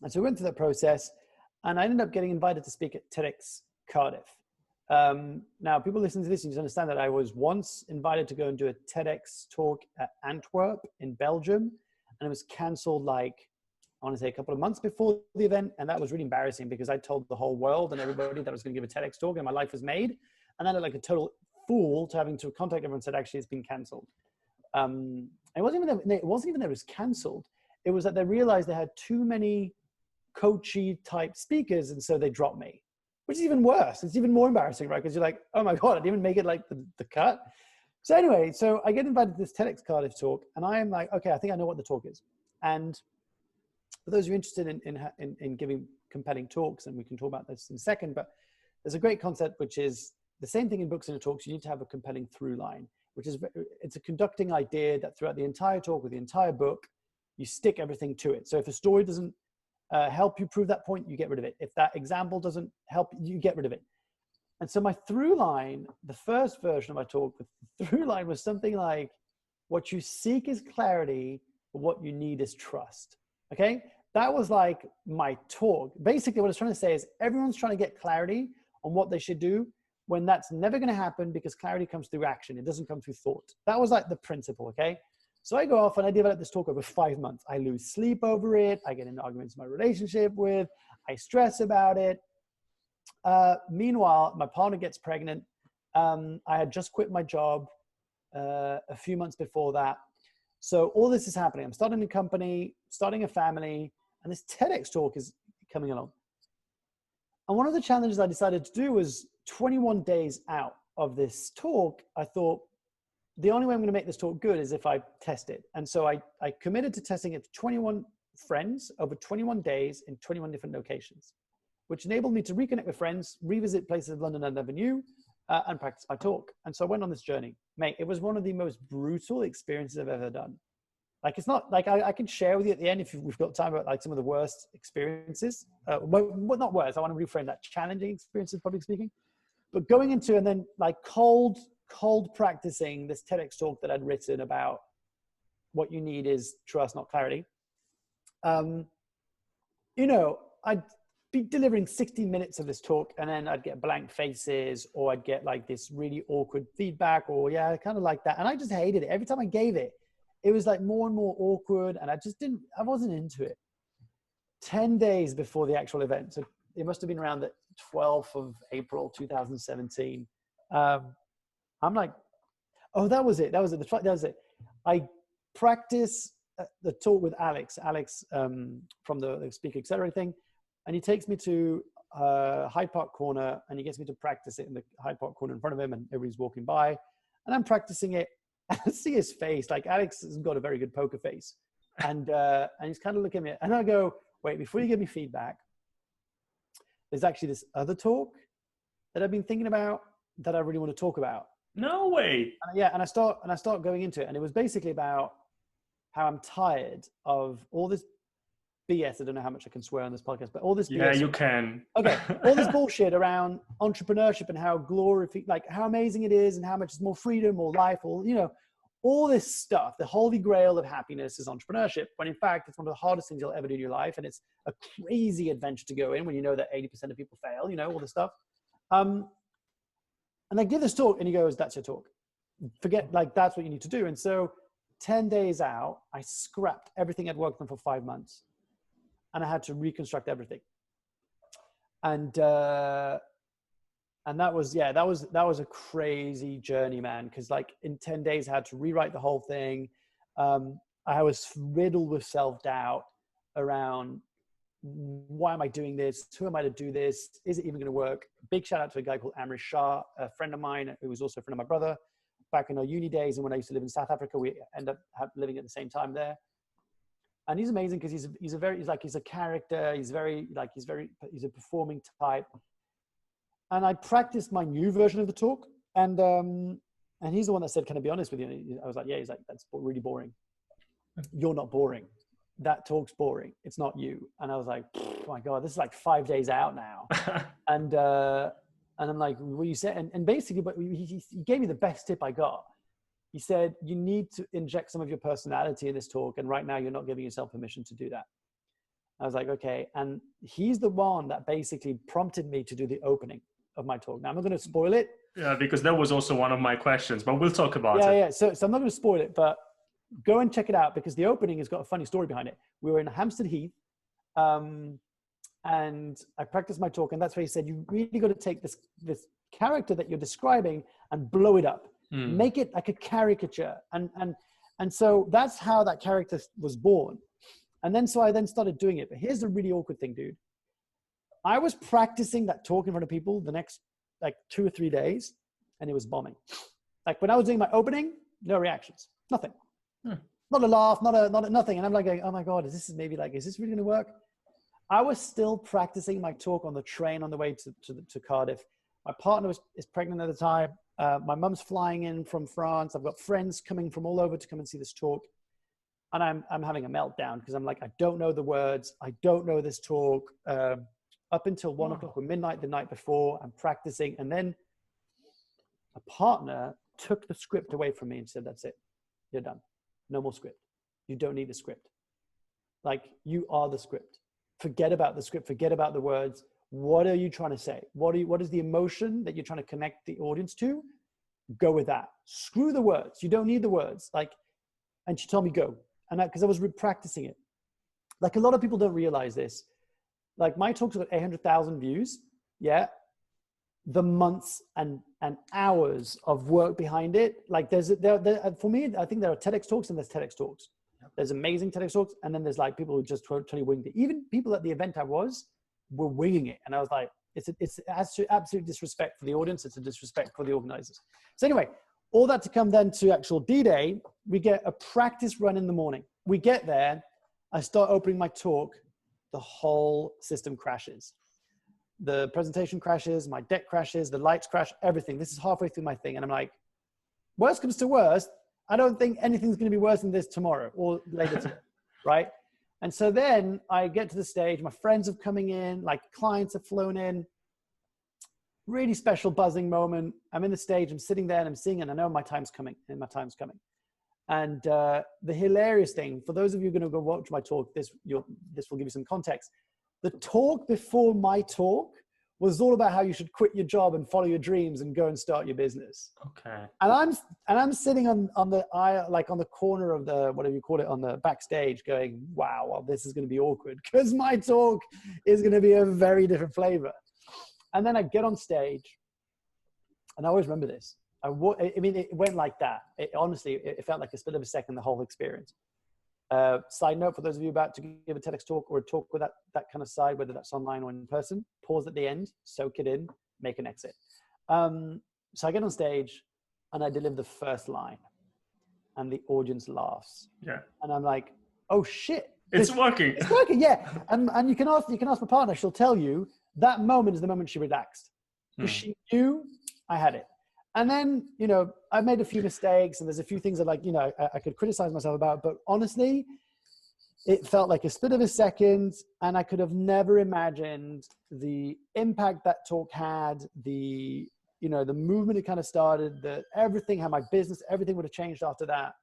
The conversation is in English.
And so we went through that process, and I ended up getting invited to speak at TEDx Cardiff. Now, people listening to this, you need to understand that I was once invited to go and do a TEDx talk at Antwerp in Belgium, and it was canceled like, I want to say a couple of months before the event. And that was really embarrassing because I told the whole world and everybody that I was going to give a TEDx talk and my life was made. And then I looked like a total fool to having to contact everyone and said, actually, it's been canceled. It wasn't even that it was canceled. It was that they realized they had too many coachy type speakers. And so they dropped me, which is even worse. It's even more embarrassing, right? Because you're like, oh my God, I didn't even make it like the cut. So anyway, so I get invited to this TEDx Cardiff talk and I am like, okay, I think I know what the talk is. And for those who are interested in giving compelling talks, and we can talk about this in a second, but there's a great concept, which is the same thing in books and in talks. You need to have a compelling through line, which is, it's a conducting idea that throughout the entire talk or the entire book, you stick everything to it. So if a story doesn't help you prove that point, you get rid of it. If that example doesn't help, you get rid of it. And so my through line, the first version of my talk, the through line was something like, what you seek is clarity, but what you need is trust. Okay, that was like my talk. Basically, what I was trying to say is everyone's trying to get clarity on what they should do when that's never going to happen, because clarity comes through action. It doesn't come through thought. That was like the principle. Okay, so I go off and I develop this talk over 5 months. I lose sleep over it. I get into arguments in my relationship with. I stress about it. Meanwhile, my partner gets pregnant. I had just quit my job a few months before that. So all this is happening. I'm starting a company, starting a family, and this TEDx talk is coming along. And one of the challenges I decided to do was 21 days out of this talk, I thought the only way I'm going to make this talk good is if I test it. And so I committed to testing it to 21 friends over 21 days in 21 different locations, which enabled me to reconnect with friends, revisit places of London I never knew, and practice my talk. And so I went on this journey. Mate, it was one of the most brutal experiences I've ever done. Like, it's not like I can share with you at the end if we've got time about like some of the worst experiences. Well, not worst, I want to reframe that. Challenging experiences, public speaking. But going into and then like cold practicing this TEDx talk that I'd written about what you need is trust, not clarity. You know, I'd be delivering 60 minutes of this talk and then I'd get blank faces, or I'd get like this really awkward feedback, or yeah, kind of like that. And I just hated it. Every time I gave it, it was like more and more awkward, and I wasn't into it. 10 days before the actual event, so it must have been around the 12th of April, 2017. I'm like, oh, that was it. That was it. I practice the talk with Alex from the Speak Accelerate thing. And he takes me to Hyde Park Corner, and he gets me to practice it in the Hyde Park Corner in front of him, and everybody's walking by. And I'm practicing it, and I see his face. Like, Alex has got a very good poker face. And he's kind of looking at me. And I go, wait, before you give me feedback, there's actually this other talk that I've been thinking about that I really want to talk about. No way. And I start going into it. And it was basically about how I'm tired of all this BS. I don't know how much I can swear on this podcast, but all this BS. Yeah, you can. Okay. All this bullshit around entrepreneurship and how like how amazing it is and how much more freedom or life or, you know, all this stuff. The holy grail of happiness is entrepreneurship, when in fact, it's one of the hardest things you'll ever do in your life. And it's a crazy adventure to go in when you know that 80% of people fail, you know, all this stuff. And I give this talk and he goes, that's your talk. Forget, like, that's what you need to do. And so 10 days out, I scrapped everything I'd worked on for 5 months. And I had to reconstruct everything. And that was a crazy journey, man. Cause like in 10 days I had to rewrite the whole thing. I was riddled with self-doubt around, why am I doing this? Who am I to do this? Is it even going to work? Big shout out to a guy called Amrish Shah, a friend of mine who was also a friend of my brother back in our uni days. And when I used to live in South Africa, we ended up living at the same time there. And he's amazing because he's a character. He's a performing type. And I practiced my new version of the talk. And he's the one that said, can I be honest with you? I was like, yeah. He's like, that's really boring. You're not boring. That talk's boring. It's not you. And I was like, oh my God, this is like 5 days out now. And I'm like, what you said? And basically, but he gave me the best tip I got. He said, you need to inject some of your personality in this talk. And right now you're not giving yourself permission to do that. I was like, okay. And he's the one that basically prompted me to do the opening of my talk. Now, I'm not going to spoil it. Yeah, because that was also one of my questions, but we'll talk about it. Yeah. So I'm not going to spoil it, but go and check it out because the opening has got a funny story behind it. We were in Hampstead Heath, and I practiced my talk, and that's where he said, you really got to take this character that you're describing and blow it up, make it like a caricature. And so that's how that character was born. And then, so I then started doing it. But here's the really awkward thing, dude. I was practicing that talk in front of people the next like 2 or 3 days, and it was bombing. Like when I was doing my opening, no reactions, nothing, not a laugh, not a nothing. And I'm like, oh my God, is this really going to work? I was still practicing my talk on the train on the way to Cardiff. My partner is pregnant at the time. My mum's flying in from France. I've got friends coming from all over to come and see this talk. And I'm having a meltdown because I'm like, I don't know the words. I don't know this talk. Up until 1 o'clock or midnight the night before, I'm practicing. And then a partner took the script away from me and said, that's it. You're done. No more script. You don't need a script. Like, you are the script. Forget about the script. Forget about the words. What are you trying to say? What is the emotion that you're trying to connect the audience to? Go with that. Screw the words. You don't need the words. Like, and she told me go. And because I was practicing it. Like, a lot of people don't realize this. Like, my talk's got 800,000 views. Yeah. The months and hours of work behind it. Like, for me, I think there are TEDx talks and there's TEDx talks. There's amazing TEDx talks. And then there's like people who just totally winged it. Even people at the event I was were winging it. And I was like, it's absolute disrespect for the audience. It's a disrespect for the organizers. So anyway, all that to come then to actual D-Day, we get a practice run in the morning. We get there, I start opening my talk, the whole system crashes. The presentation crashes, my deck crashes, the lights crash, everything. This is halfway through my thing. And I'm like, worst comes to worst, I don't think anything's going to be worse than this tomorrow or later today, right? And so then I get to the stage, my friends are coming in, like clients have flown in, really special buzzing moment. I'm in the stage, I'm sitting there and I'm singing, I know my time's coming and my time's coming. And the hilarious thing, for those of you who are going to go watch my talk, this will give you some context. The talk before my talk was all about how you should quit your job and follow your dreams and go and start your business. Okay. And I'm sitting on the aisle, like on the corner of the, whatever you call it, on the backstage going, wow, well, this is going to be awkward because my talk is going to be a very different flavor. And then I get on stage and I always remember this. I mean, it went like that. Honestly, it felt like a split of a second, the whole experience. Side note, for those of you about to give a TEDx talk or a talk with that kind of side, whether that's online or in person, pause at the end, soak it in, make an exit. So I get on stage and I deliver the first line and the audience laughs. Yeah. And I'm like, oh shit. It's working. It's working, yeah. And you can ask my partner, she'll tell you that moment is the moment she relaxed. Because she knew I had it. And then, you know, I made a few mistakes and there's a few things that like, you know, I could criticize myself about, but honestly, it felt like a split of a second and I could have never imagined the impact that talk had, the movement it kind of started, everything, how my business, everything would have changed after that.